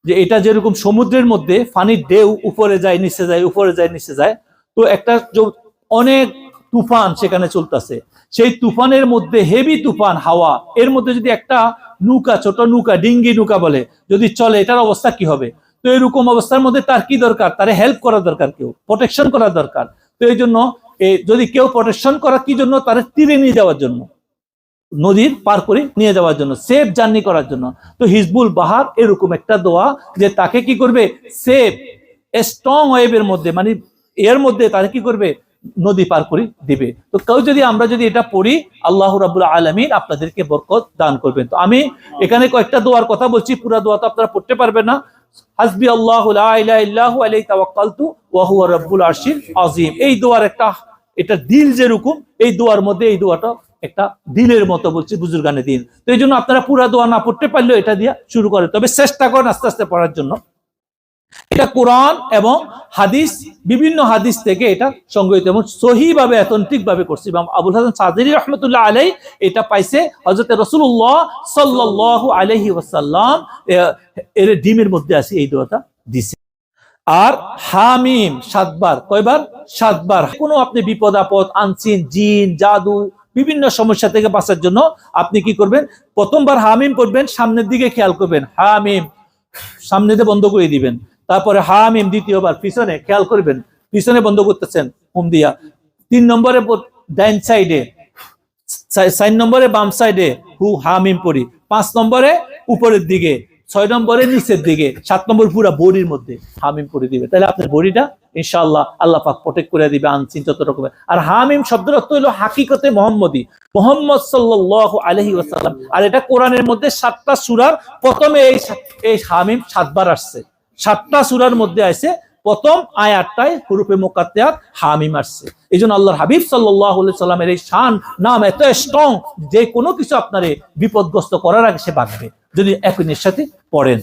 যে এটা যেরকম সমুদ্রের মধ্যে পানির ঢেউ উপরে যায় নিচে যায়, উপরে যায় নিচে যায়, তো একটা অনেক তুফান সেখানে চলতেছে, সেই তুফানের মধ্যে হেভি তুফান হাওয়া, এর মধ্যে যদি একটা নৌকা, ছোট নৌকা, ডিঙ্গি নৌকা বলে, যদি চলে, এটার অবস্থা কি হবে? তো এরকম অবস্থার মধ্যে তার কি দরকার? তারে হেল্প করা দরকার, কেউ প্রোটেকশন করা দরকার। তো এই জন্য যদি কেউ প্রোটেকশন করা, কি জন্য? তারা তীরে নিয়ে যাওয়ার জন্য, নদীর পার করে নিয়ে যাওয়ার জন্য, সেফ জার্নি করার জন্য। তো হিজবুল বাহার এরকম একটা দোয়া, যে তাকে কি করবে? সেফ স্ট্রং ওয়েভের মধ্যে, মানে এর মধ্যে তারা কি করবে? নদী পার করে দিবে। তো কেউ যদি, আমরা যদি এটা পড়ি, আল্লাহ রাব্বুল আলামিন আপনাদেরকে বরকত দান করবেন। তো আমি এখানে কয়েকটা দোয়ার কথা বলছি, পুরো দোয়া তো আপনারা পড়তে পারবেন না। হাসবি আল্লাহু লা ইলাহা ইল্লাহু আলাইহি তাওয়াক্কালতু ওয়া হুয়া রাব্বুল আরশিল আযীম। এই দোয়ার একটা, এটা দিল যেরকম, এই দোয়ার মধ্যে এই দোয়াটা একটা দিলের মতো বলছি, বুজুর্গানে দিন। তো এই জন্য আপনারা পুরা দোয়া না পড়তে পারলেও এটা দিয়ে শুরু করেন, তবে চেষ্টা করেন আস্তে আস্তে পড়ার জন্য। এটা কোরআন এবং হাদিস, বিভিন্ন হাদিস থেকে এটা সংগৃহীত এবং সহিভাবে অথেন্টিক ভাবে করছে। এবং আবুল হাসান সাদরি রহমতুল্লাহ আলাইহি এটা পাইছে হযরত রাসূলুল্লাহ সাল্লাল্লাহু আলাইহি ওয়াসাল্লাম এর ডিমের মধ্যে আছে, এই দোয়াটা দিছে। আর হামিম 7 বার, কয়বার? 7 বার। কোনো আপনি বিপদ আপদ, আনসিন, জিন, জাদু, বিভিন্ন সমস্যা থেকে বাঁচার জন্য আপনি কি করবেন? প্রথমবার হামিম পড়বেন, সামনের দিকে খেয়াল করবেন, হামিম সামনে দিয়ে বন্ধ করে দিবেন। তারপরে হামিম দ্বিতীয়বার পিছনে খেয়াল করবেন, পিছনে বন্ধ করতেছেন হুম দিয়া। 3 নম্বরে ডাইন সাইডে, 4 নম্বরে বাম সাইডে হু হামিম পড়ি, 5 নম্বরে উপরের দিকে, 6 নম্বরে নিচের দিকে, 7 নম্বর পুরো বডির মধ্যে হামিম পড়ে দিবে। তাহলে আপনার বডিটা ইনশাআল্লাহ আল্লাহ পাক প্রটেক্ট করে দিবে আনচিন যত রকমের। আর হামিম শব্দের অর্থ হলো হাকিকতে মুহাম্মদী, মুহাম্মদ সাল্লাল্লাহু আলাইহি ওয়াসাল্লাম। আর এটা কোরআনের মধ্যে 7টা সূরার প্রথমে এই হামিম 7 বার আসছে। 7টা সূরার মধ্যে আছে, প্রথম আয়াতটায় হুরুফে মুকাত্তায়াত হামিম আসছে। এই জন্য আল্লাহর হাবিব সাল্লাল্লাহু আলাইহি সাল্লামের এই শান, নাম এত স্ট্রং, যে কোনো কিছু আপনারে বিপদগ্রস্ত করার আগে সে বাঁচবে যদি একই সাথে পড়েন।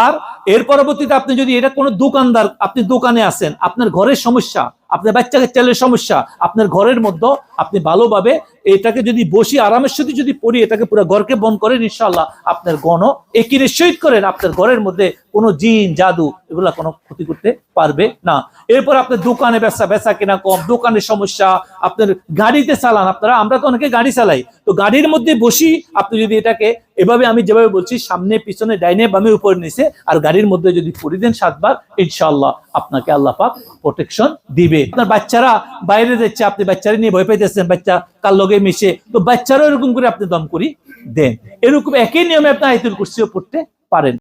আর এর পরবর্তীতে আপনি যদি, এটা কোনো দোকানদার, আপনি দোকানে আছেন, আপনার ঘরের সমস্যা, আপনার বাচ্চা কাচ্চাদের সমস্যা, আপনার ঘরের মধ্যে আপনি ভালোভাবে এটাকে যদি বসি আরামের সাথে যদি পড়ি, এটাকে পুরো ঘরকে বন্ধ করেন, ইনশাআল্লাহ আপনার গণ একই নিশ্চিত করেন আপনার ঘরের মধ্যে কোনো জিন জাদু এগুলা কোনো ক্ষতি করতে পারবে না। এরপর আপনার দোকানে বেচা কিনা কম, দোকানের সমস্যা, আপনার গাড়িতে চালান, আমরা তো অনেকে গাড়ি চালাই, তো গাড়ির মধ্যে বসি আপনি যদি এটাকে এভাবে, আমি যেভাবে বলছি, সামনে পিছনে ডাইনে বামে উপরে নিচে, আর গাড়ির মধ্যে যদি পড়ে দেন 7 বার, ইনশাআল্লাহ আপনাকে আল্লাহ পাক প্রোটেকশন দিবে। আপনার বাচ্চারা বাইরে যাচ্ছে, আপনি বাচ্চারা নিয়ে ভয় পাইতেছেন, বাচ্চা কার লগে মিশে, তো বাচ্চারাও এরকম করে আপনি দম করি দেন। এরকম একই নিয়মে আপনি আয়াতুল কুরসিও পড়তে পারেন।